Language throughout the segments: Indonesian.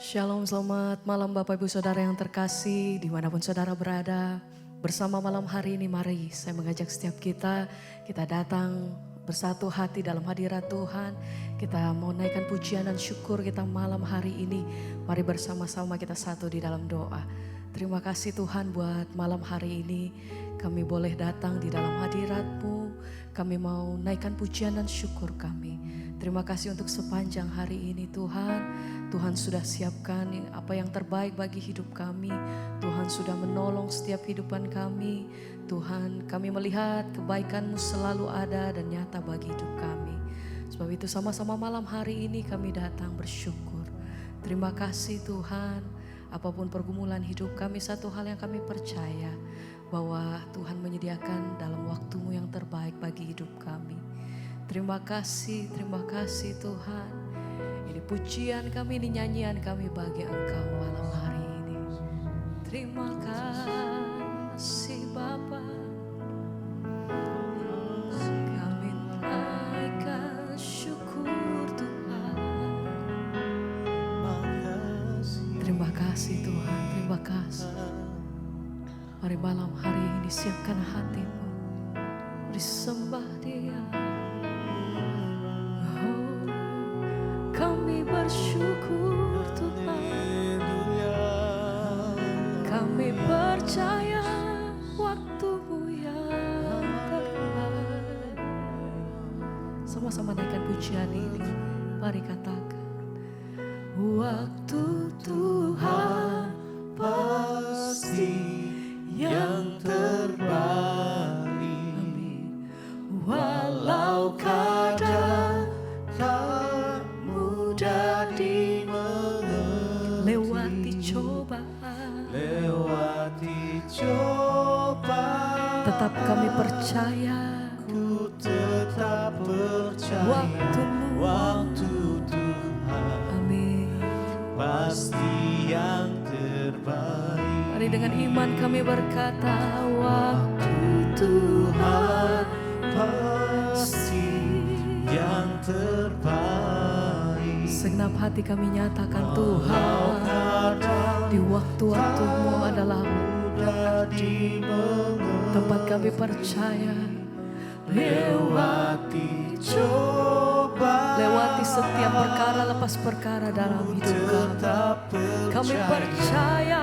Shalom, selamat malam Bapak Ibu Saudara yang terkasih dimanapun saudara berada. Bersama malam hari ini mari saya mengajak setiap kita datang bersatu hati dalam hadirat Tuhan. Kita mau naikkan pujian dan syukur kita malam hari ini. Mari bersama-sama kita satu di dalam doa. Terima kasih Tuhan buat malam hari ini kami boleh datang di dalam hadirat-Mu. Kami mau naikkan pujian dan syukur kami. Terima kasih untuk sepanjang hari ini Tuhan. Tuhan sudah siapkan apa yang terbaik bagi hidup kami. Tuhan sudah menolong setiap kehidupan kami. Tuhan, kami melihat kebaikan-Mu selalu ada dan nyata bagi hidup kami. Sebab itu sama-sama malam hari ini kami datang bersyukur. Terima kasih Tuhan. Apapun pergumulan hidup kami, satu hal yang kami percaya bahwa Tuhan menyediakan dalam waktu-Mu yang terbaik bagi hidup kami. Terima kasih Tuhan. Ini pujian kami, ini nyanyian kami bagi Engkau malam hari ini. Terima kasih Bapa. Kami naikkan syukur Tuhan. Terima kasih Tuhan, terima kasih. Mari malam hari ini siapkan hatimu, disembah Dia. Kami bersyukur Tuhan. Kami percaya waktu-Mu yang terbaik. Sama-sama naikkan pujian ini. Mari katakan. Waktu Tuhan pasti yang terbaik. Amin. Walau kadang tak mudah dimengerti, lewati cobaan, tetap kami percaya, ku tetap percaya waktu Tuhan, amin, pasti yang terbaik. Mari dengan iman kami berkata, waktu Tuhan pasti yang terbaik. Segenap hati kami nyatakan Tuhan, di waktu-waktu-Mu adalah mudah dimengerti. Tempat kami percaya, lewati coba, lewati setiap perkara lepas perkara dalam hidup kami. Kami percaya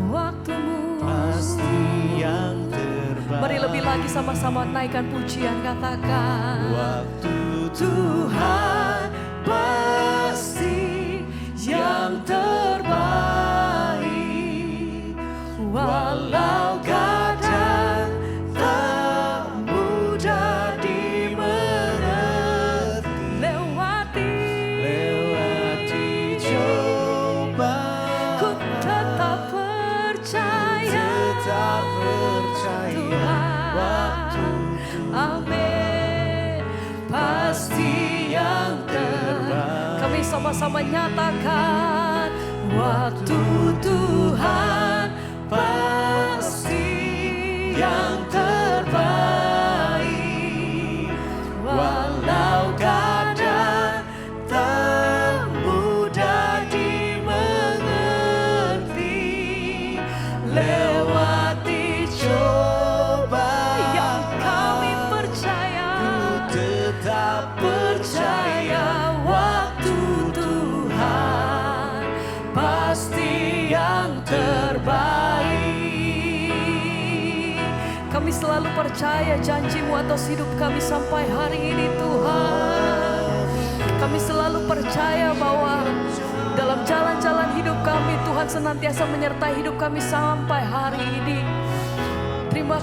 waktu-Mu pasti yang terbaik. Mari lebih lagi sama-sama naikkan pujian, katakan waktu Tuhan pasti yang terbaik. Walau kadang tak mudah dimengerti, lewati coba, ku tetap percaya Tuhan, amin, pasti yang terbaik. Kami sama-sama nyatakan waktu Tuhan pasti yang terbaik. Walau kadang tak mudah dimengerti, lewati coba, yang kami percaya, ku tetap percaya waktu Tuhan pasti yang terbaik. Kami selalu percaya janji-Mu atas hidup kami sampai hari ini Tuhan. Kami selalu percaya bahwa dalam jalan-jalan hidup kami Tuhan senantiasa menyertai hidup kami sampai hari ini. Terima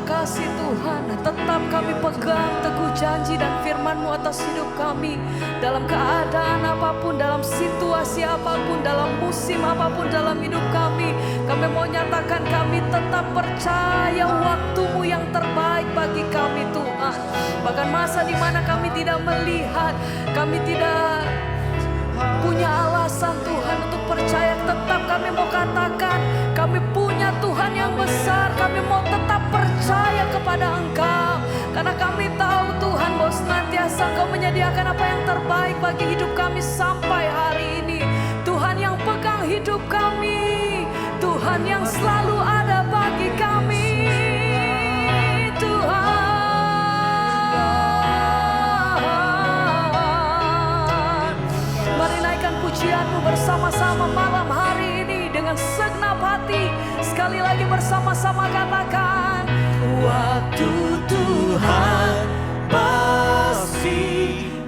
kasih Tuhan. Tetap kami pegang teguh janji dan firman-Mu atas hidup kami. Dalam keadaan apapun, dalam situasi apapun, dalam musim apapun dalam hidup kami. Kami mau nyatakan kami tetap percaya waktu-Mu yang terbaik bagi kami Tuhan. Bahkan masa di mana kami tidak melihat, kami tidak punya alasan Tuhan untuk percaya, tetap kami mau katakan kami punya Tuhan yang besar. Kami mau tetap percaya kepada Engkau karena kami tahu Tuhan bahwa senantiasa senantiasa Engkau menyediakan apa yang terbaik bagi hidup kami sampai hari ini. Tuhan yang pegang hidup kami, Tuhan yang selalu ada bagi kami. Tuhan, mari naikkan pujian-Mu bersama-sama malam hari ini dengan segenap hati. Sekali lagi bersama-sama katakan, waktu Tuhan pasti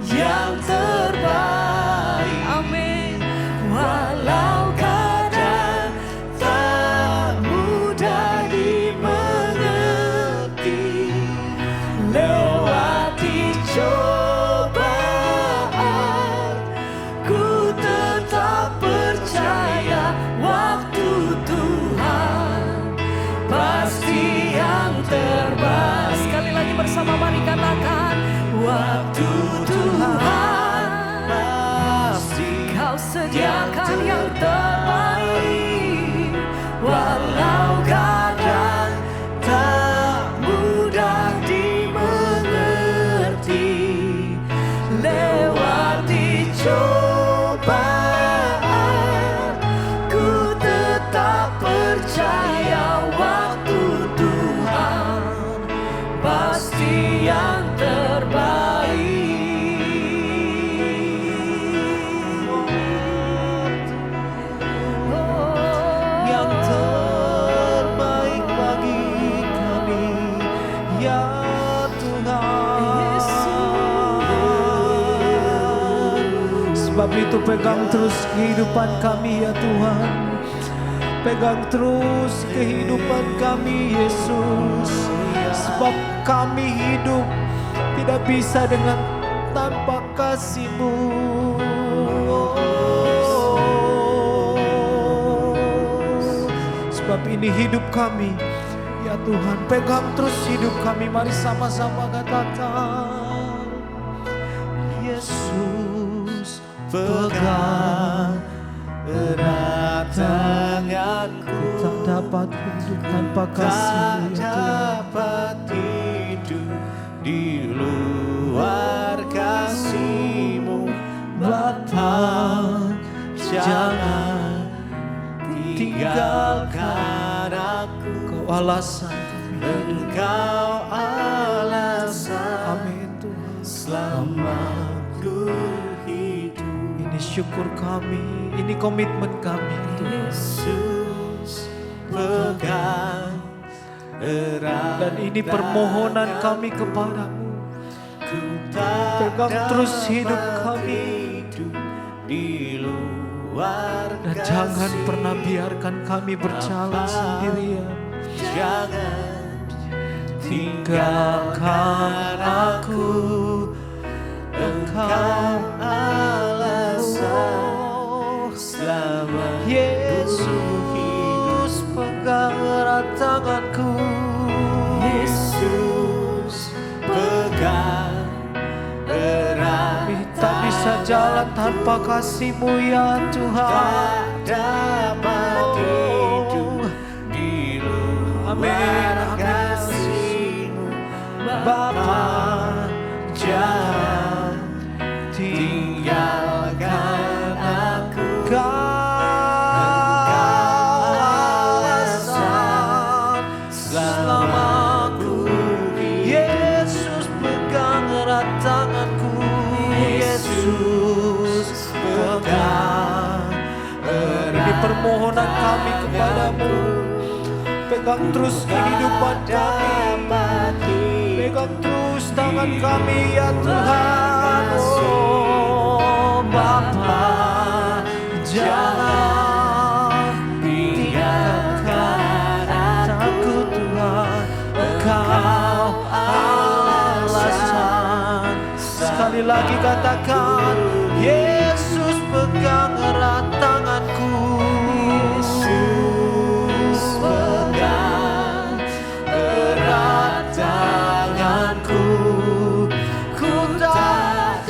yang terbaik. Amin. Walau kadang tak mudah dimengerti, lewati cobaan, ku tetap percaya waktu Tuhan pasti yang terbaik. Sekali lagi bersama mari katakan, waktu Tuhan pasti Kau sediakan yang terbaik. Walau kadang tak mudah dimengerti, lewati cobaan, ku tetap percaya waktu Tuhan pasti yang terbaik. Yang terbaik bagi kami, ya Tuhan. Sebab itu pegang terus kehidupan kami ya Tuhan. Pegang terus kehidupan kami Yesus. Sebab kami hidup tidak bisa dengan tanpa kasih-Mu. Sebab ini hidup kami ya Tuhan. Pegang terus hidup kami. Mari sama-sama katakan, Yesus pegang erat tanganku. Tak dapat hidup tanpa kasih-Mu ya Tuhan. Hidup di luar kasih-Mu Bapa, jangan tinggalkan aku. Kau alasan kami, Engkau alasan, amin Tuhan, selamaku hidup. Ini syukur kami, ini komitmen kami Tuhan. Yesus pegang erat, dan ini permohonan kami kepadamu. Pegang terus hidup kami di luar, dan jangan pernah biarkan kami berjalan sendirian. Jangan tinggalkan aku, Engkau alasan selama Yesus pegang erat tanganku. Yesus pegang erat, tak bisa jalan tanpa kasih-Mu ya Tuhan. Dapat hidup di luar kasih-Mu Bapa, jangan tinggalkan aku. Permohonan kami kepadamu, pegang terus kehidupan kami, pegang terus tangan kami ya Tuhan. Oh Bapa, jangan tinggalkan aku Tuhan, Engkau alasan. Sekali lagi katakan, Yesus pegang erat tanganku. Yesus pegang erat tanganku. Ku tak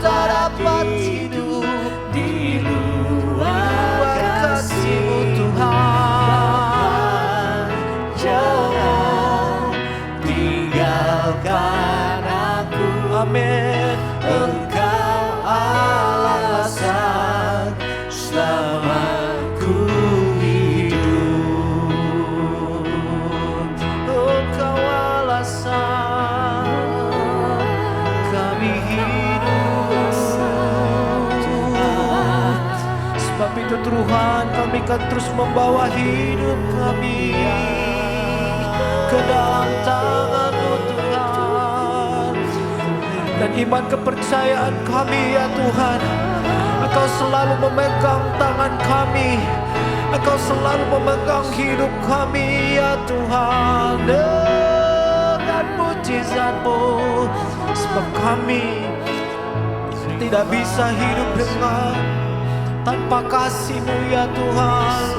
dapat hidup di luar kasih-Mu Tuhan. Jangan tinggalkan aku. Amin. akan terus membawa hidup kami ke dalam tangan-Mu Tuhan. Dan iman kepercayaan kami ya Tuhan, Engkau selalu memegang tangan kami, Engkau selalu memegang hidup kami ya Tuhan. Dengan mujizat-Mu, sebab kami tidak bisa hidup dengan tanpa kasih-Mu ya Tuhan.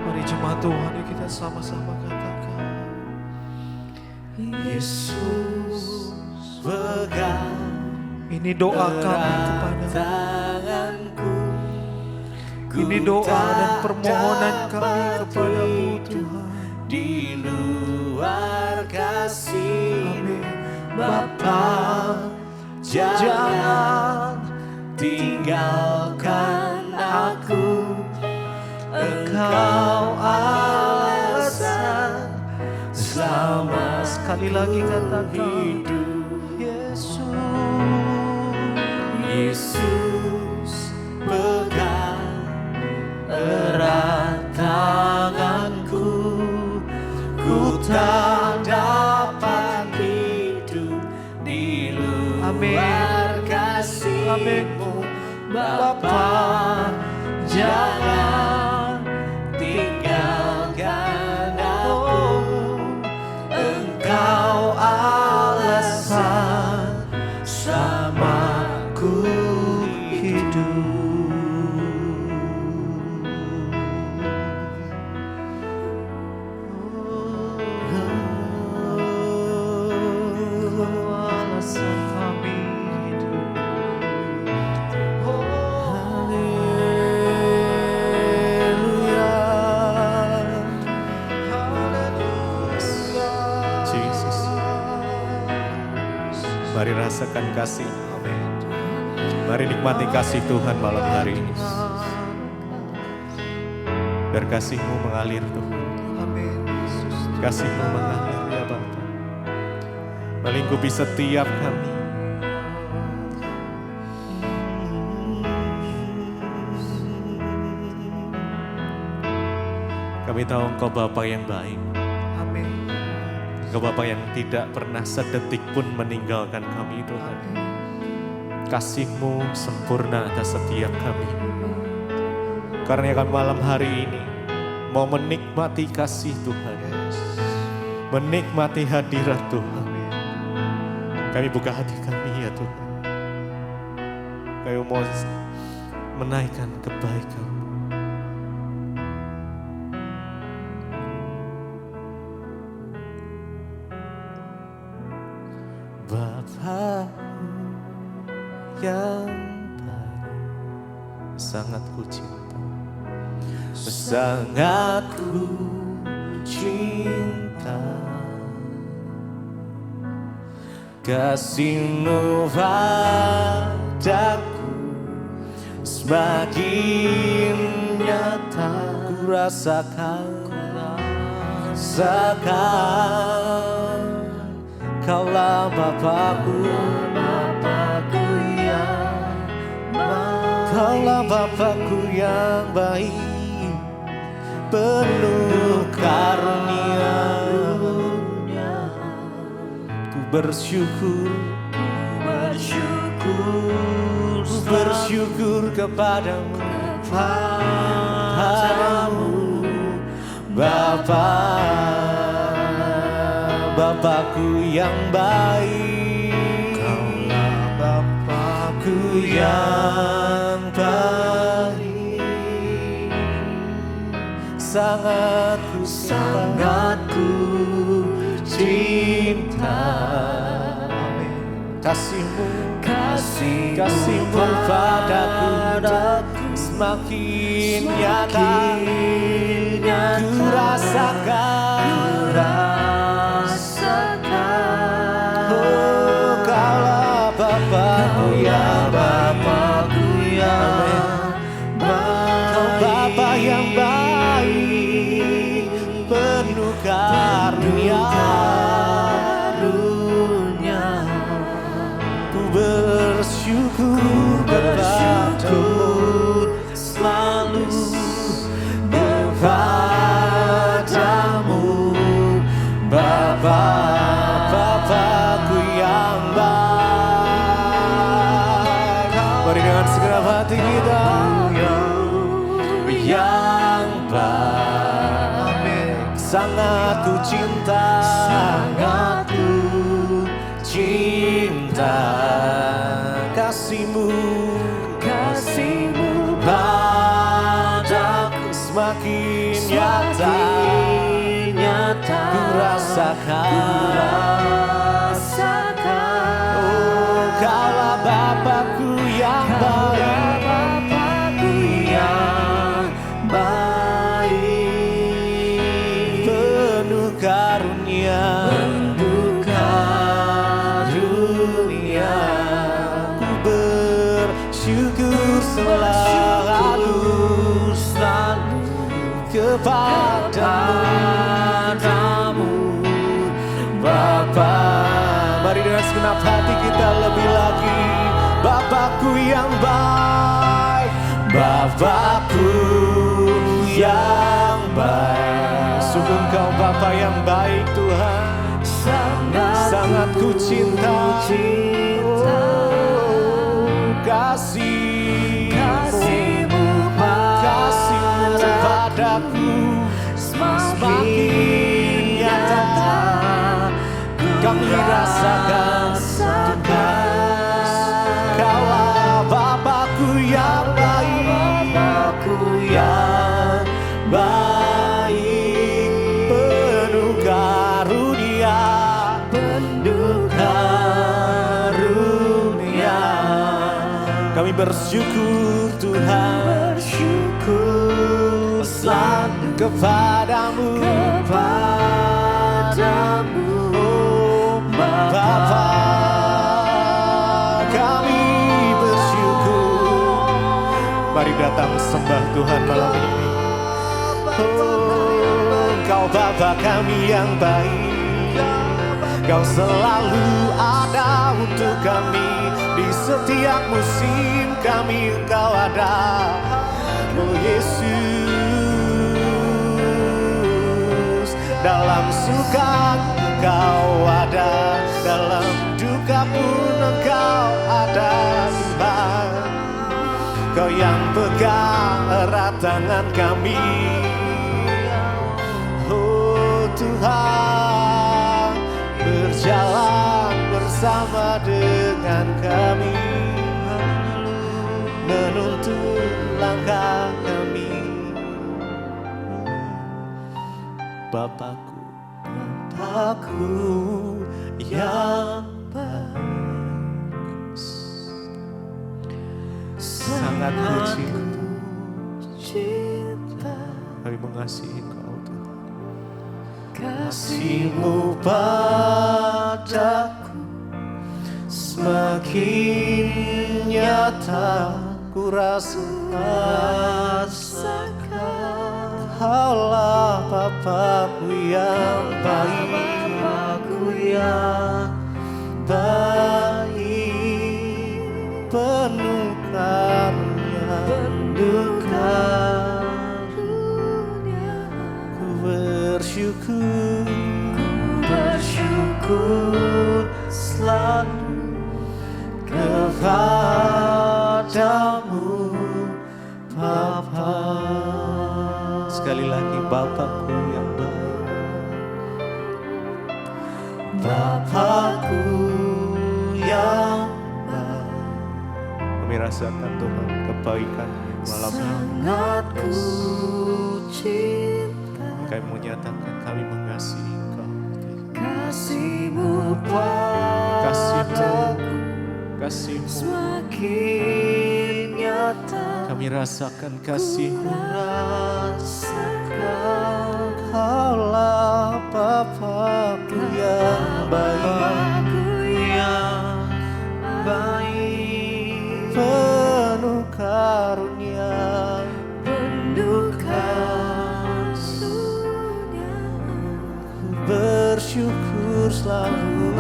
Mari jemaat Tuhan, kita sama-sama katakan, Yesus pegang. Ini doa kami kepadamu. Ini doa dan permohonan kami kepadamu Tuhan. Di luar kasih Bapa, jangan tinggalkan aku. Engkau alasan selama Sekali lagi katakan, hidup. Yesus pegang erat tanganku, ku tak dapat hidup di luar kasih-Mu Bapa, jangan tinggalkan aku. Engkau alasan selamaku hidup. alasan kami hidup. Jesus. Mari rasakan kasih. Mari nikmati kasih Tuhan malam hari ini. Biar kasih-Mu mengalir Tuhan. Kasih-Mu mengalir ya Bapa. Melingkupi setiap kami. Kami tahu Engkau Bapa yang baik. Engkau Bapa yang tidak pernah sedetik pun meninggalkan kami Tuhan. Kasih-Mu sempurna atas setiap kami. Karena kami malam hari ini mau menikmati kasih Tuhan. Menikmati hadirat Tuhan. Kami buka hati kami ya Tuhan. Kami mau menaikkan kebaikan. Bapa yang baik, sangat ku cinta, sangat ku cinta. Kasih-Mu padaku semakin nyata, ku rasakan, Kaulah Bapakku, Kaulah Bapakku yang baik, penuh karunia. Ku bersyukur kepadamu, Bapa, Bapakku yang baik. Kaulah Bapakku yang baik, sangat ku cinta. Kasih-Mu padaku semakin nyata, ku rasakan. Oh, Kaulah Bapakku yang Kau Bapa yang baik, penuh karunia. Ku bersyukur kepadamu selalu, kepadamu Bapa, Bapakku yang baik. Mari dengan segenap hati kita yang baik, sangat ku cinta, sangat ku cinta kasih-Mu, kasih-Mu padaku semakin nyata, ku rasakan. Oh, Kaulah Bapakku yang baik, penuh karunia, ku bersyukur selalu kepadamu Bapa. Mari dengan segenap hati kita lebih lagi. Bapakku yang baik, Bapakku yang baik. Sungguh Engkau Bapa yang baik Tuhan, sangat ku cinta. Kasih-Mu padaku semakin nyata, kami rasakan tugas. Kaulah Bapakku yang baik, penuh karunia, kami bersyukur Tuhan, selalu kepadamu, oh Bapa. Kami bersyukur. Mari datang sembah Tuhan malam ini. Oh, Kau Bapa kami yang baik, Kau selalu ada untuk kami. Di setiap musim kami Engkau ada. Oh Yesus, dalam suka Engkau ada, dalam duka pun Engkau ada. Tuhan, Kau yang pegang erat tangan kami. Oh Tuhan, berjalan bersama dengan kami, menuntun langkah kami. Bapakku, Bapakku yang baik, sangat ku cinta. Kami mengasihi Engkau Tuhan. Kasih-Mu padaku semakin nyata, ku rasakan. Kaulah Bapakku yang baik, penuh karunia, ku bersyukur selalu kepadamu Bapa. Sekali lagi, Bapakku yang baik, Bapakku yang baik. Kami rasakan Tuhan kebaikan malam ini. Sangat ku cinta. Kami menyatakan kami mengasihi Engkau. Kasih-Mu padaku, kasih-Mu semakin nyata. Kami rasakan kasih-Mu. Kaulah Bapakku yang baik, penuh karunia, bersyukur selalu,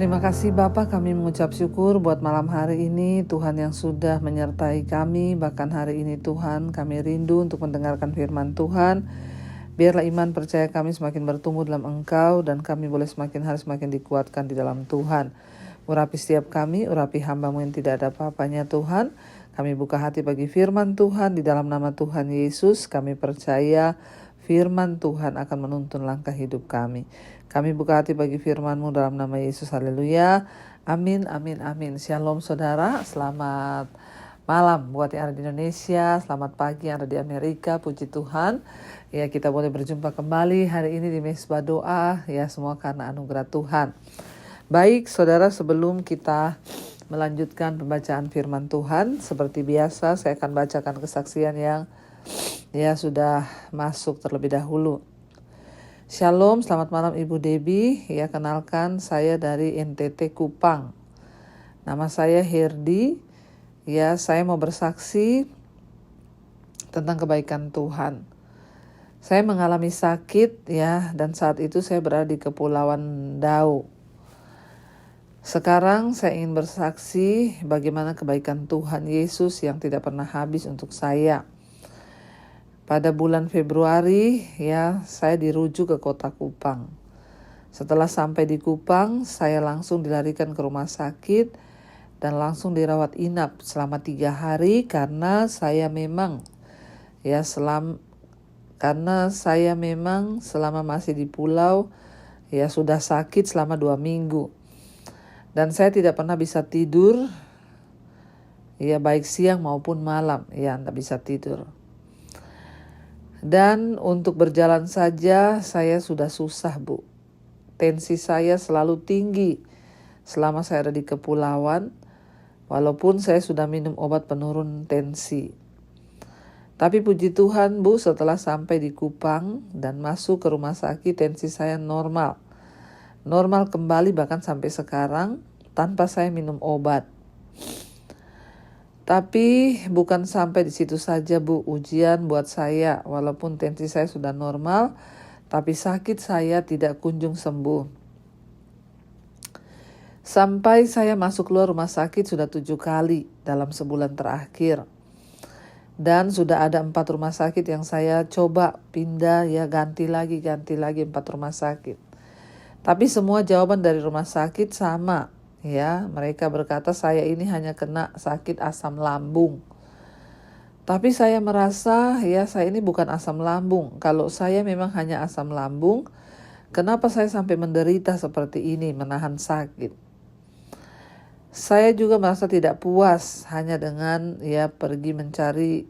Terima kasih Bapa, kami mengucap syukur buat malam hari ini, Tuhan yang sudah menyertai kami. Bahkan hari ini Tuhan, kami rindu untuk mendengarkan firman Tuhan. Biarlah iman percaya kami semakin bertumbuh dalam Engkau, dan kami boleh semakin hari semakin dikuatkan di dalam Tuhan. Urapi setiap kami, urapi hamba-Mu yang tidak ada apa-apanya Tuhan. Kami buka hati bagi firman Tuhan di dalam nama Tuhan Yesus. Kami percaya firman Tuhan akan menuntun langkah hidup kami. Kami buka hati bagi firman-Mu dalam nama Yesus. Haleluya. Amin, amin, amin. Shalom saudara. Selamat malam buat yang ada di Indonesia. Selamat pagi yang ada di Amerika. Puji Tuhan. Ya, kita boleh berjumpa kembali hari ini di Mesbah Doa. Ya, semua karena anugerah Tuhan. Baik saudara, sebelum kita melanjutkan pembacaan firman Tuhan, seperti biasa saya akan bacakan kesaksian yang sudah masuk terlebih dahulu. Shalom, selamat malam Ibu Debbie. Ya, kenalkan saya dari NTT Kupang. Nama saya Herdi. Ya, saya mau bersaksi tentang kebaikan Tuhan. Saya mengalami sakit ya, dan saat itu saya berada di Kepulauan Dau. Sekarang saya ingin bersaksi bagaimana kebaikan Tuhan Yesus yang tidak pernah habis untuk saya. Pada bulan Februari ya, saya dirujuk ke kota Kupang. Setelah sampai di Kupang, saya langsung dilarikan ke rumah sakit dan langsung dirawat inap selama 3 hari karena saya memang selama masih di pulau ya sudah sakit selama 2 minggu. Dan saya tidak pernah bisa tidur ya, baik siang maupun malam ya, tidak bisa tidur. Dan untuk berjalan saja saya sudah susah Bu. Tensi saya selalu tinggi selama saya ada di kepulauan, walaupun saya sudah minum obat penurun tensi. Tapi puji Tuhan Bu, setelah sampai di Kupang dan masuk ke rumah sakit, tensi saya normal. Normal kembali bahkan sampai sekarang tanpa saya minum obat. Tapi bukan sampai di situ saja Bu, ujian buat saya. Walaupun tensi saya sudah normal, tapi sakit saya tidak kunjung sembuh. Sampai saya masuk keluar rumah sakit sudah 7 kali dalam sebulan terakhir. Dan sudah ada 4 rumah sakit yang saya coba pindah ya, ganti lagi 4 rumah sakit. Tapi semua jawaban dari rumah sakit sama. Ya, mereka berkata saya ini hanya kena sakit asam lambung. Tapi saya merasa ya, saya ini bukan asam lambung. Kalau saya memang hanya asam lambung, kenapa saya sampai menderita seperti ini, menahan sakit? Saya juga merasa tidak puas hanya dengan ya pergi mencari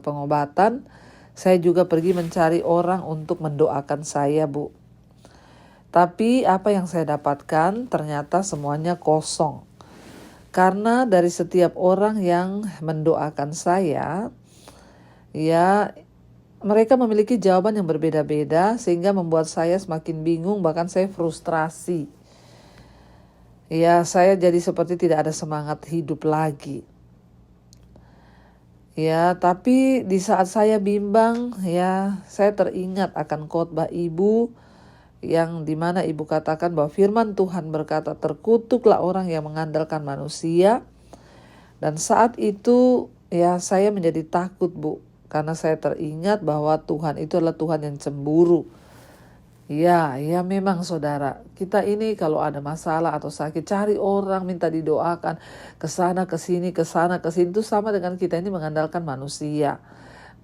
pengobatan. Saya juga pergi mencari orang untuk mendoakan saya Bu. Tapi apa yang saya dapatkan ternyata semuanya kosong. Karena dari setiap orang yang mendoakan saya, ya mereka memiliki jawaban yang berbeda-beda sehingga membuat saya semakin bingung, bahkan saya frustrasi. Ya, saya jadi seperti tidak ada semangat hidup lagi. Ya, tapi di saat saya bimbang, ya saya teringat akan khotbah Ibu yang dimana Ibu katakan bahwa firman Tuhan berkata, terkutuklah orang yang mengandalkan manusia. Dan saat itu ya saya menjadi takut Bu, karena saya teringat bahwa Tuhan itu adalah Tuhan yang cemburu. Ya memang saudara, kita ini kalau ada masalah atau sakit, cari orang minta didoakan, kesana kesini itu sama dengan kita ini mengandalkan manusia.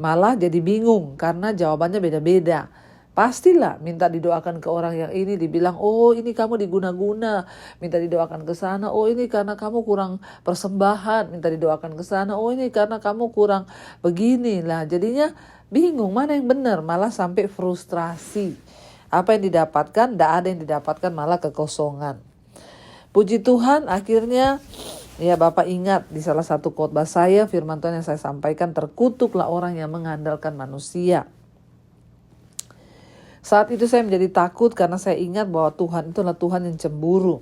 Malah jadi bingung karena jawabannya beda-beda. Pastilah minta didoakan ke orang yang ini, dibilang oh ini kamu diguna-guna, minta didoakan ke sana, oh ini karena kamu kurang persembahan, minta didoakan ke sana, oh ini karena kamu kurang beginilah. Jadinya bingung mana yang benar, malah sampai frustrasi. Apa yang didapatkan? Tidak ada yang didapatkan, malah kekosongan. Puji Tuhan, akhirnya ya Bapak ingat di salah satu khotbah saya, firman Tuhan yang saya sampaikan, terkutuklah orang yang mengandalkan manusia. Saat itu saya menjadi takut karena saya ingat bahwa Tuhan itu adalah Tuhan yang cemburu.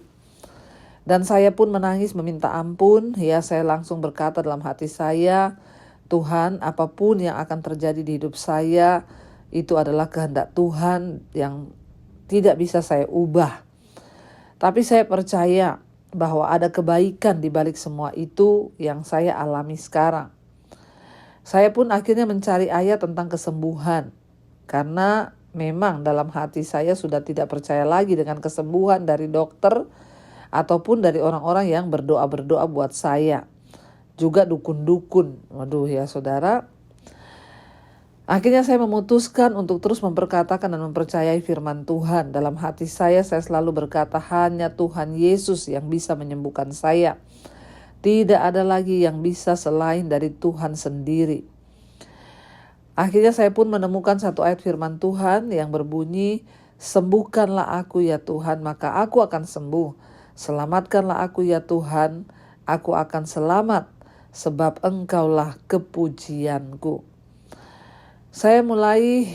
Dan saya pun menangis meminta ampun. Ya, saya langsung berkata dalam hati saya, Tuhan, apapun yang akan terjadi di hidup saya, itu adalah kehendak Tuhan yang tidak bisa saya ubah. Tapi saya percaya bahwa ada kebaikan di balik semua itu yang saya alami sekarang. Saya pun akhirnya mencari ayat tentang kesembuhan, karena memang dalam hati saya sudah tidak percaya lagi dengan kesembuhan dari dokter ataupun dari orang-orang yang berdoa-berdoa buat saya. Juga dukun-dukun. Waduh ya saudara. Akhirnya saya memutuskan untuk terus memperkatakan dan mempercayai firman Tuhan. Dalam hati saya selalu berkata, hanya Tuhan Yesus yang bisa menyembuhkan saya. Tidak ada lagi yang bisa selain dari Tuhan sendiri. Akhirnya saya pun menemukan satu ayat firman Tuhan yang berbunyi, sembuhkanlah aku ya Tuhan, maka aku akan sembuh. Selamatkanlah aku ya Tuhan, aku akan selamat, sebab Engkaulah kepujianku. Saya mulai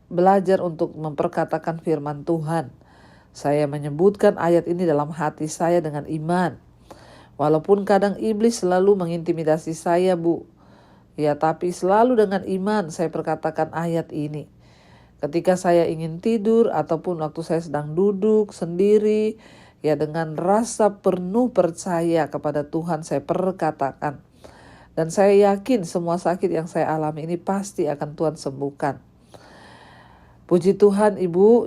belajar untuk memperkatakan firman Tuhan. Saya menyebutkan ayat ini dalam hati saya dengan iman. Walaupun kadang iblis selalu mengintimidasi saya, Bu. Tapi selalu dengan iman saya perkatakan ayat ini. Ketika saya ingin tidur ataupun waktu saya sedang duduk sendiri, dengan rasa penuh percaya kepada Tuhan saya perkatakan. Dan saya yakin semua sakit yang saya alami ini pasti akan Tuhan sembuhkan. Puji Tuhan Ibu,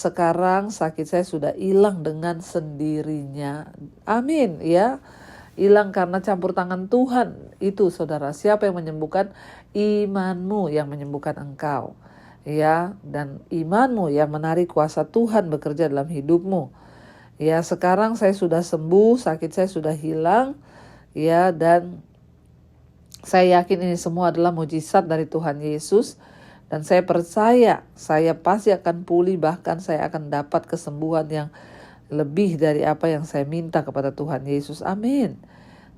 sekarang sakit saya sudah hilang dengan sendirinya. Amin Hilang karena campur tangan Tuhan. Itu saudara, siapa yang menyembuhkan? Imanmu yang menyembuhkan engkau. Dan imanmu yang menarik kuasa Tuhan bekerja dalam hidupmu. Sekarang saya sudah sembuh, sakit saya sudah hilang. Dan saya yakin ini semua adalah mujizat dari Tuhan Yesus. Dan saya percaya saya pasti akan pulih, bahkan saya akan dapat kesembuhan yang lebih dari apa yang saya minta kepada Tuhan Yesus. Amin.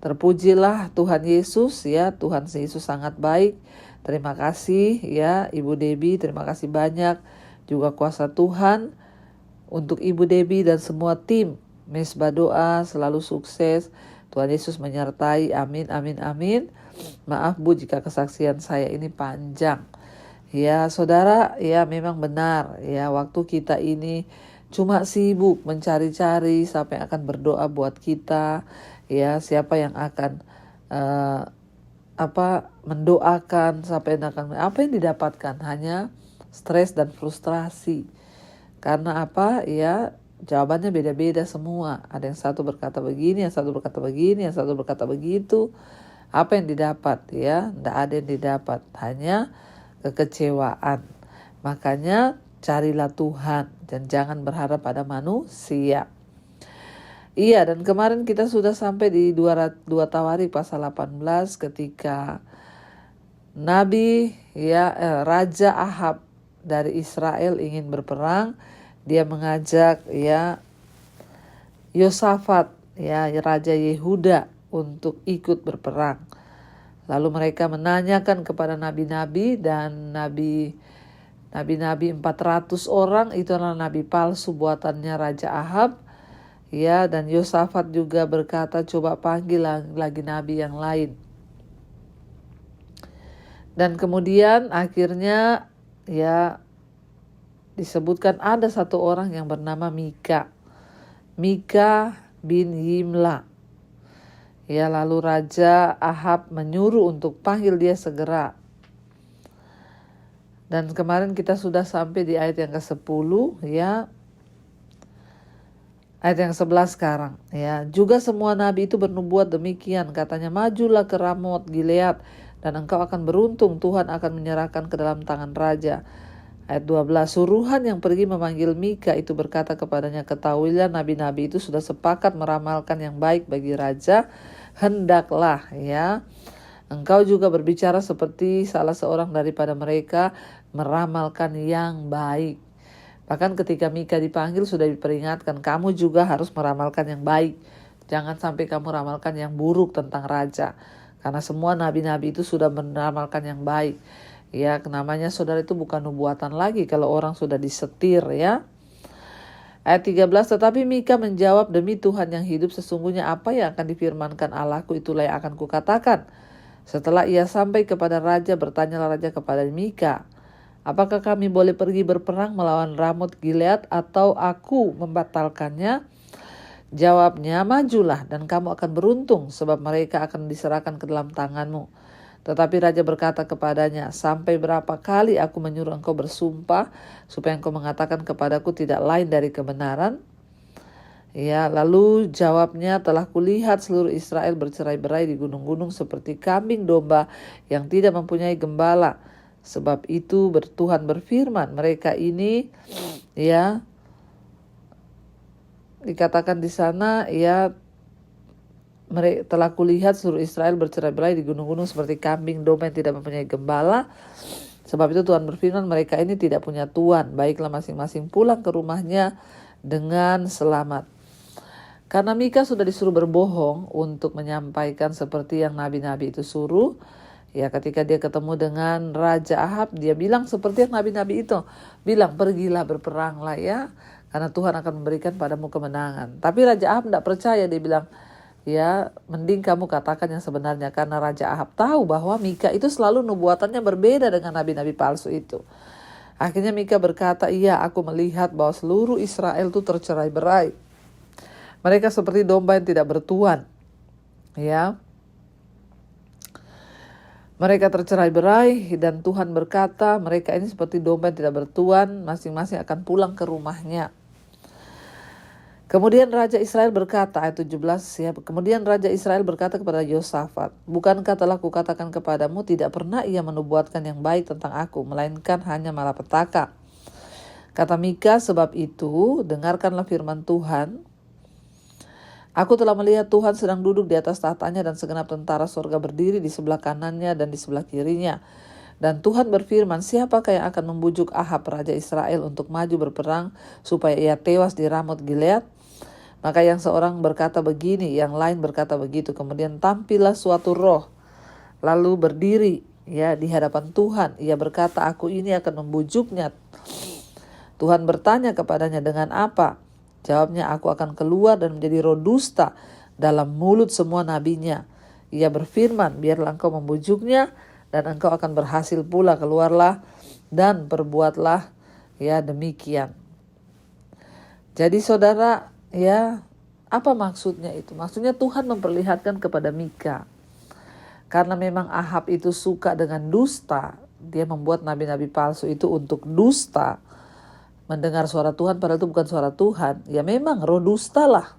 Terpujilah Tuhan Yesus Tuhan Yesus sangat baik. Terima kasih Ibu Debbie, terima kasih banyak juga kuasa Tuhan untuk Ibu Debbie dan semua tim Mesbah Doa, selalu sukses. Tuhan Yesus menyertai. Amin, amin, amin. Maaf Bu jika kesaksian saya ini panjang. Saudara, memang benar waktu kita ini cuma sibuk mencari-cari siapa yang akan berdoa buat kita, siapa yang akan mendoakan, apa yang didapatkan hanya stres dan frustrasi. Karena jawabannya beda-beda semua. Ada yang satu berkata begini, yang satu berkata begini, yang satu berkata begitu. Apa yang didapat? Tidak ada yang didapat, hanya kekecewaan. Makanya carilah Tuhan dan jangan berharap pada manusia. Dan kemarin kita sudah sampai di 2 Tawarik pasal 18 ketika Nabi Raja Ahab dari Israel ingin berperang. Dia mengajak Yosafat Raja Yehuda untuk ikut berperang. Lalu mereka menanyakan kepada nabi-nabi dan nabi-nabi 400 orang itu adalah nabi palsu buatannya Raja Ahab. Dan Yosafat juga berkata, coba panggil lagi nabi yang lain. Dan kemudian akhirnya disebutkan ada satu orang yang bernama Mika bin Yimla. Lalu Raja Ahab menyuruh untuk panggil dia segera. Dan kemarin kita sudah sampai di ayat yang ke-10 Ayat yang 11 sekarang juga semua nabi itu bernubuat demikian, katanya, majulah ke Ramot Gilead dan engkau akan beruntung, Tuhan akan menyerahkan ke dalam tangan raja. Ayat 12, suruhan yang pergi memanggil Mika itu berkata kepadanya, ketahuilah nabi-nabi itu sudah sepakat meramalkan yang baik bagi raja, hendaklah engkau juga berbicara seperti salah seorang daripada mereka meramalkan yang baik. Bahkan ketika Mika dipanggil sudah diperingatkan, kamu juga harus meramalkan yang baik. Jangan sampai kamu ramalkan yang buruk tentang raja. Karena semua nabi-nabi itu sudah meramalkan yang baik. Namanya saudara itu bukan nubuatan lagi kalau orang sudah disetir Ayat 13, tetapi Mika menjawab, demi Tuhan yang hidup, sesungguhnya apa yang akan difirmankan Allahku itulah yang akan kukatakan. Setelah ia sampai kepada raja, bertanyalah raja kepada Mika, Apakah kami boleh pergi berperang melawan Ramot Gilead atau aku membatalkannya? Jawabnya, majulah dan kamu akan beruntung sebab mereka akan diserahkan ke dalam tanganmu. Tetapi raja berkata kepadanya, sampai berapa kali aku menyuruh engkau bersumpah supaya engkau mengatakan kepadaku tidak lain dari kebenaran? Ya, lalu jawabnya, telah kulihat seluruh Israel bercerai-berai di gunung-gunung seperti kambing domba yang tidak mempunyai gembala. Sebab itu Tuhan berfirman, mereka ini ya dikatakan di sana ya telah kulihat seluruh Israel bercerai-berai di gunung-gunung seperti kambing domba yang tidak mempunyai gembala. Sebab itu Tuhan berfirman, mereka ini tidak punya tuan, baiklah masing-masing pulang ke rumahnya dengan selamat. Karena Mika sudah disuruh berbohong untuk menyampaikan seperti yang nabi-nabi itu suruh, ya ketika dia ketemu dengan Raja Ahab, dia bilang seperti yang nabi-nabi itu bilang, pergilah berperanglah ya, karena Tuhan akan memberikan padamu kemenangan. Tapi Raja Ahab tidak percaya, dia bilang, ya mending kamu katakan yang sebenarnya, karena Raja Ahab tahu bahwa Mika itu selalu nubuatannya berbeda dengan nabi-nabi palsu itu. Akhirnya Mika berkata, iya aku melihat bahwa seluruh Israel itu tercerai-berai. Mereka seperti domba yang tidak bertuan. Ya. Mereka tercerai-berai dan Tuhan berkata, mereka ini seperti domba yang tidak bertuan, masing-masing akan pulang ke rumahnya. Kemudian Raja Israel berkata, ayat 17 ya, kemudian Raja Israel berkata kepada Yosafat, bukankah telah kukatakan kepadamu, tidak pernah ia menubuatkan yang baik tentang aku, melainkan hanya malapetaka. Kata Mika, sebab itu dengarkanlah firman Tuhan. Aku telah melihat Tuhan sedang duduk di atas tahtanya dan segenap tentara sorga berdiri di sebelah kanannya dan di sebelah kirinya. Dan Tuhan berfirman, siapakah yang akan membujuk Ahab Raja Israel untuk maju berperang supaya ia tewas di Ramot Gilead? Maka yang seorang berkata begini, yang lain berkata begitu. Kemudian tampillah suatu roh, lalu berdiri ya di hadapan Tuhan. Ia berkata, aku ini akan membujuknya. Tuhan bertanya kepadanya, dengan apa? Jawabnya, aku akan keluar dan menjadi roh dusta dalam mulut semua nabinya. Ia berfirman, biarlah engkau membujuknya dan engkau akan berhasil pula, keluarlah dan berbuatlah ya demikian. Jadi saudara, ya apa maksudnya itu? Maksudnya Tuhan memperlihatkan kepada Mika. Karena memang Ahab itu suka dengan dusta, dia membuat nabi-nabi palsu itu untuk dusta. Mendengar suara Tuhan padahal itu bukan suara Tuhan. Ya memang roh dusta lah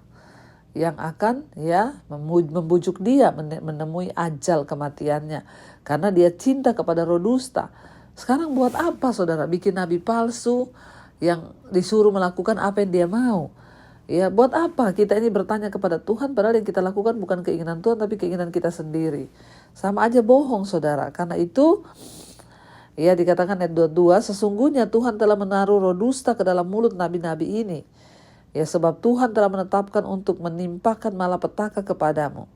yang akan ya membujuk dia menemui ajal kematiannya. Karena dia cinta kepada roh dusta. Sekarang buat apa saudara bikin nabi palsu yang disuruh melakukan apa yang dia mau? Ya buat apa kita ini bertanya kepada Tuhan padahal yang kita lakukan bukan keinginan Tuhan tapi keinginan kita sendiri. Sama aja bohong saudara. Karena itu ya dikatakan ayat 22, sesungguhnya Tuhan telah menaruh roh dusta ke dalam mulut nabi-nabi ini. Ya sebab Tuhan telah menetapkan untuk menimpakan malapetaka kepadamu.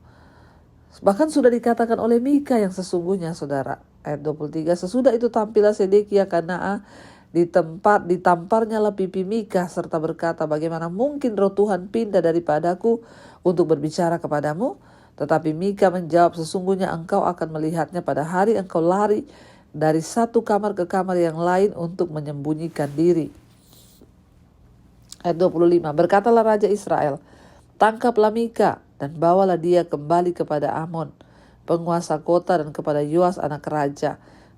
Bahkan sudah dikatakan oleh Mika yang sesungguhnya saudara. Ayat 23, sesudah itu tampillah Sedekia Kanaa ditamparnya lah pipi Mika serta berkata, bagaimana mungkin roh Tuhan pindah daripadaku untuk berbicara kepadamu? Tetapi Mika menjawab, sesungguhnya engkau akan melihatnya pada hari engkau lari dari satu kamar ke kamar yang lain untuk menyembunyikan diri. Ayat 25, berkatalah Raja Israel, tangkaplah Mika dan bawalah dia kembali kepada Amon, penguasa kota, dan kepada Yoas anak raja.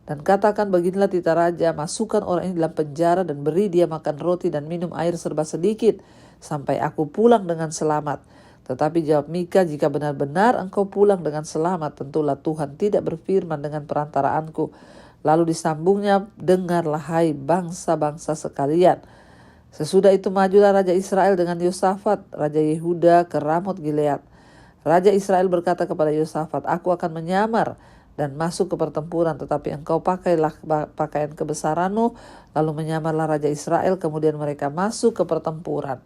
Dan katakan, beginilah titah raja, masukkan orang ini dalam penjara dan beri dia makan roti dan minum air serba sedikit, sampai aku pulang dengan selamat. Tetapi jawab Mika, jika benar-benar engkau pulang dengan selamat, tentulah Tuhan tidak berfirman dengan perantaraanku. Lalu disambungnya, dengarlah hai bangsa-bangsa sekalian. Sesudah itu majulah Raja Israel dengan Yosafat, Raja Yehuda ke Ramot Gilead. Raja Israel berkata kepada Yosafat, aku akan menyamar dan masuk ke pertempuran, tetapi engkau pakailah pakaian kebesaranmu. Lalu menyamarlah Raja Israel, kemudian mereka masuk ke pertempuran.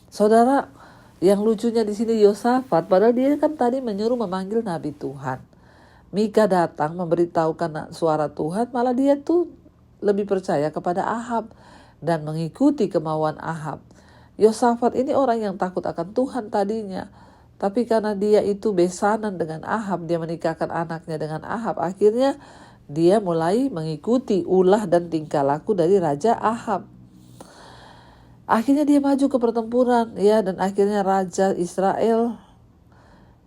Saudara, yang lucunya di sini Yosafat, padahal dia kan tadi menyuruh memanggil Nabi Tuhan. Mika datang memberitahukan suara Tuhan, malah dia tuh lebih percaya kepada Ahab dan mengikuti kemauan Ahab. Yosafat ini orang yang takut akan Tuhan tadinya, tapi karena dia itu besanan dengan Ahab, dia menikahkan anaknya dengan Ahab, akhirnya Dia mulai mengikuti ulah dan tingkah laku dari Raja Ahab. Akhirnya dia maju ke pertempuran, ya, dan akhirnya Raja Israel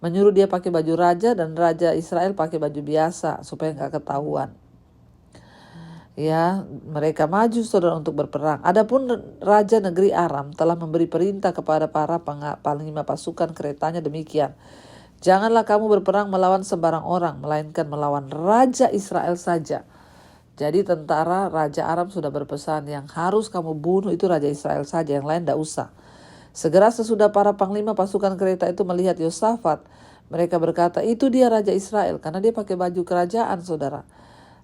menyuruh dia pakai baju raja dan Raja Israel pakai baju biasa supaya nggak ketahuan. Ya, mereka maju saudara untuk berperang. Adapun Raja negeri Aram telah memberi perintah kepada para panglima pasukan keretanya demikian. Janganlah kamu berperang melawan sembarang orang, melainkan melawan Raja Israel saja. Jadi tentara Raja Aram sudah berpesan, yang harus kamu bunuh itu Raja Israel saja, yang lain tidak usah. Segera sesudah para panglima pasukan kereta itu melihat Yosafat, mereka berkata, itu dia Raja Israel, karena dia pakai baju kerajaan, saudara.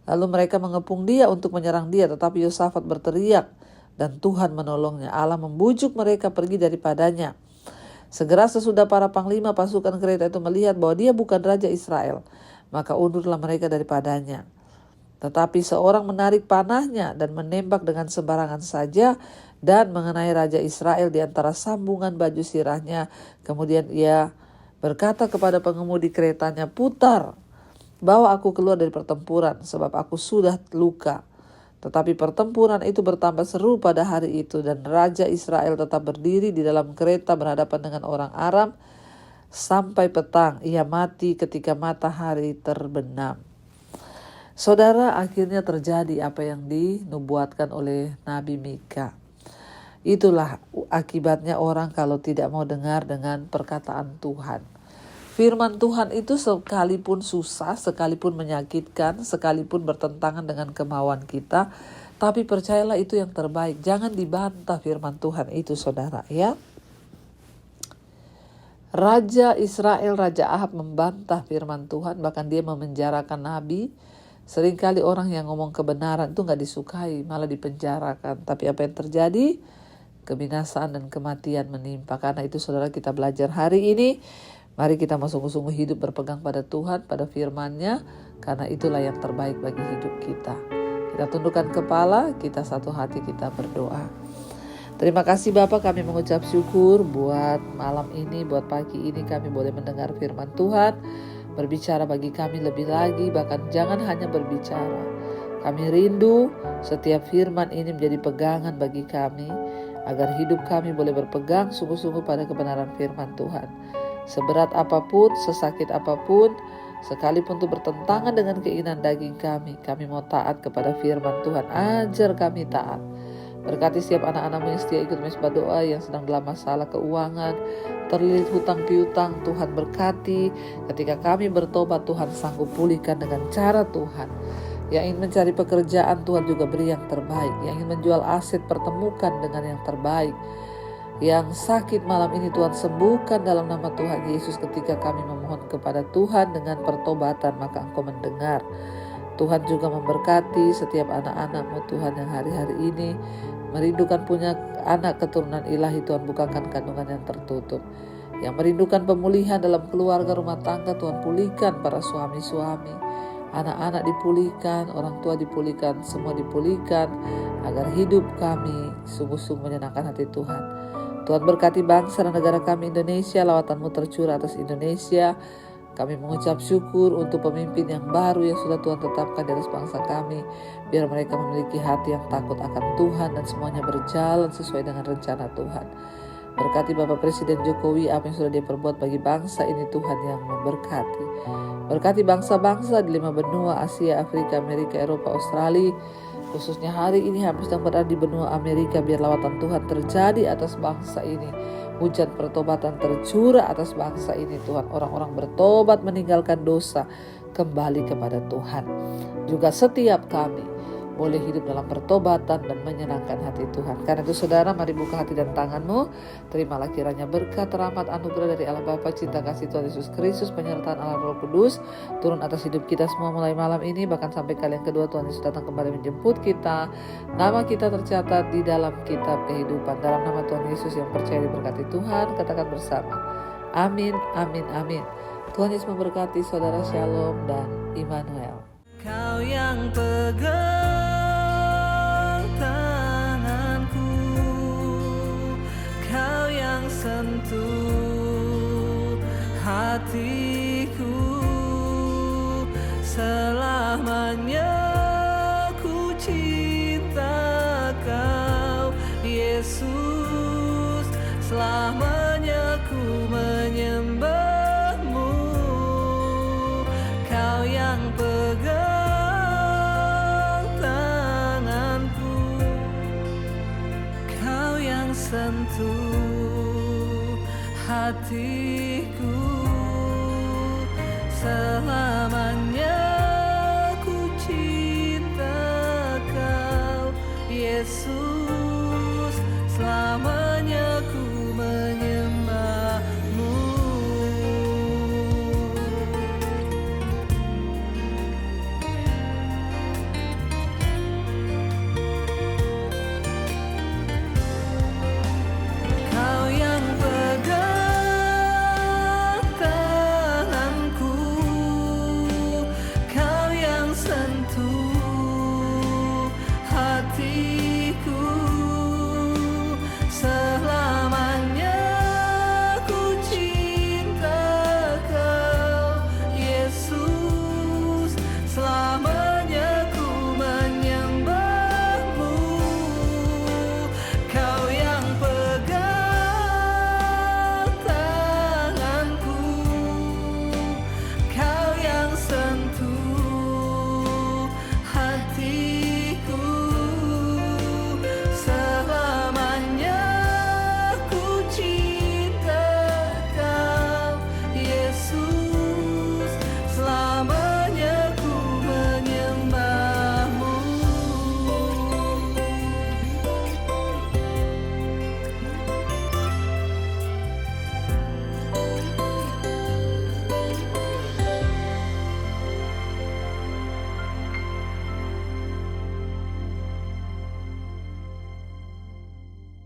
Lalu mereka mengepung dia untuk menyerang dia, tetapi Yosafat berteriak, dan Tuhan menolongnya. Allah membujuk mereka pergi daripadanya. Segera sesudah para panglima pasukan kereta itu melihat bahwa dia bukan Raja Israel, maka undurlah mereka daripadanya. Tetapi seorang menarik panahnya dan menembak dengan sembarangan saja dan mengenai Raja Israel di antara sambungan baju sirahnya. Kemudian ia berkata kepada pengemudi keretanya, putar, bawa aku keluar dari pertempuran sebab aku sudah luka. Tetapi pertempuran itu bertambah seru pada hari itu dan Raja Israel tetap berdiri di dalam kereta berhadapan dengan orang Aram sampai petang. Ia mati ketika matahari terbenam. Saudara, akhirnya terjadi apa yang dinubuatkan oleh Nabi Mika. Itulah akibatnya orang kalau tidak mau dengar dengan perkataan Tuhan. Firman Tuhan itu sekalipun susah, sekalipun menyakitkan, sekalipun bertentangan dengan kemauan kita, tapi percayalah itu yang terbaik. Jangan dibantah firman Tuhan itu, saudara, ya. Raja Israel, Raja Ahab membantah firman Tuhan, bahkan dia memenjarakan nabi. Seringkali orang yang ngomong kebenaran itu gak disukai, malah dipenjarakan. Tapi apa yang terjadi? Kebinasaan dan kematian menimpa. Karena itu saudara, kita belajar hari ini, mari kita sungguh-sungguh hidup berpegang pada Tuhan, pada firman-Nya, karena itulah yang terbaik bagi hidup kita. Kita tundukkan kepala, kita satu hati, kita berdoa. Terima kasih Bapak, kami mengucap syukur buat malam ini, buat pagi ini kami boleh mendengar firman Tuhan. Berbicara bagi kami lebih lagi, bahkan jangan hanya berbicara. Kami rindu setiap firman ini menjadi pegangan bagi kami, agar hidup kami boleh berpegang sungguh-sungguh pada kebenaran firman Tuhan. Seberat apapun, sesakit apapun, sekalipun itu bertentangan dengan keinginan daging kami mau taat kepada firman Tuhan. Ajar kami taat. Berkati setiap anak-anakmu yang setia ikut mesbah doa, yang sedang dalam masalah keuangan, terlilit hutang piutang, Tuhan berkati. Ketika kami bertobat, Tuhan sanggup pulihkan dengan cara Tuhan. Yang ingin mencari pekerjaan, Tuhan juga beri yang terbaik. Yang ingin menjual aset, pertemukan dengan yang terbaik. Yang sakit malam ini Tuhan sembuhkan dalam nama Tuhan Yesus. Ketika kami memohon kepada Tuhan dengan pertobatan, maka Engkau mendengar. Tuhan juga memberkati setiap anak-anak-Mu Tuhan yang hari-hari ini merindukan punya anak keturunan ilahi. Tuhan bukakan kandungan yang tertutup. Yang merindukan pemulihan dalam keluarga rumah tangga, Tuhan pulihkan para suami-suami. Anak-anak dipulihkan, orang tua dipulihkan, semua dipulihkan. Agar hidup kami sungguh-sungguh menyenangkan hati Tuhan. Tuhan berkati bangsa dan negara kami Indonesia, lawatan-Mu tercurah atas Indonesia. Kami mengucap syukur untuk pemimpin yang baru yang sudah Tuhan tetapkan di atas bangsa kami. Biar mereka memiliki hati yang takut akan Tuhan dan semuanya berjalan sesuai dengan rencana Tuhan. Berkati Bapak Presiden Jokowi, apa yang sudah dia perbuat bagi bangsa ini, Tuhan yang memberkati. Berkati bangsa-bangsa di 5 benua, Asia, Afrika, Amerika, Eropa, Australia. Khususnya hari ini kami sedang berada di benua Amerika. Biar lawatan Tuhan terjadi atas bangsa ini. Hujan pertobatan tercurah atas bangsa ini Tuhan. Orang-orang bertobat meninggalkan dosa, kembali kepada Tuhan. Juga setiap kami boleh hidup dalam pertobatan dan menyenangkan hati Tuhan. Karena itu saudara, mari buka hati dan tanganmu. Terimalah kiranya berkat, rahmat, anugerah dari Allah Bapa, cinta kasih Tuhan Yesus Kristus, penyertaan Allah Roh Kudus turun atas hidup kita semua mulai malam ini, bahkan sampai kali yang kedua Tuhan Yesus datang kembali menjemput kita. Nama kita tercatat di dalam kitab kehidupan. Dalam nama Tuhan Yesus yang percaya diberkati Tuhan, katakan bersama, amin, amin, amin. Tuhan Yesus memberkati saudara. Shalom dan Immanuel. Kau yang pegang tanganku, Kau yang sentuh hatiku, selamanya ku cinta Kau Yesus, selamanya ku menyembahmu. Kau yang pegang tanganku, Kau yang sentuh hatiku.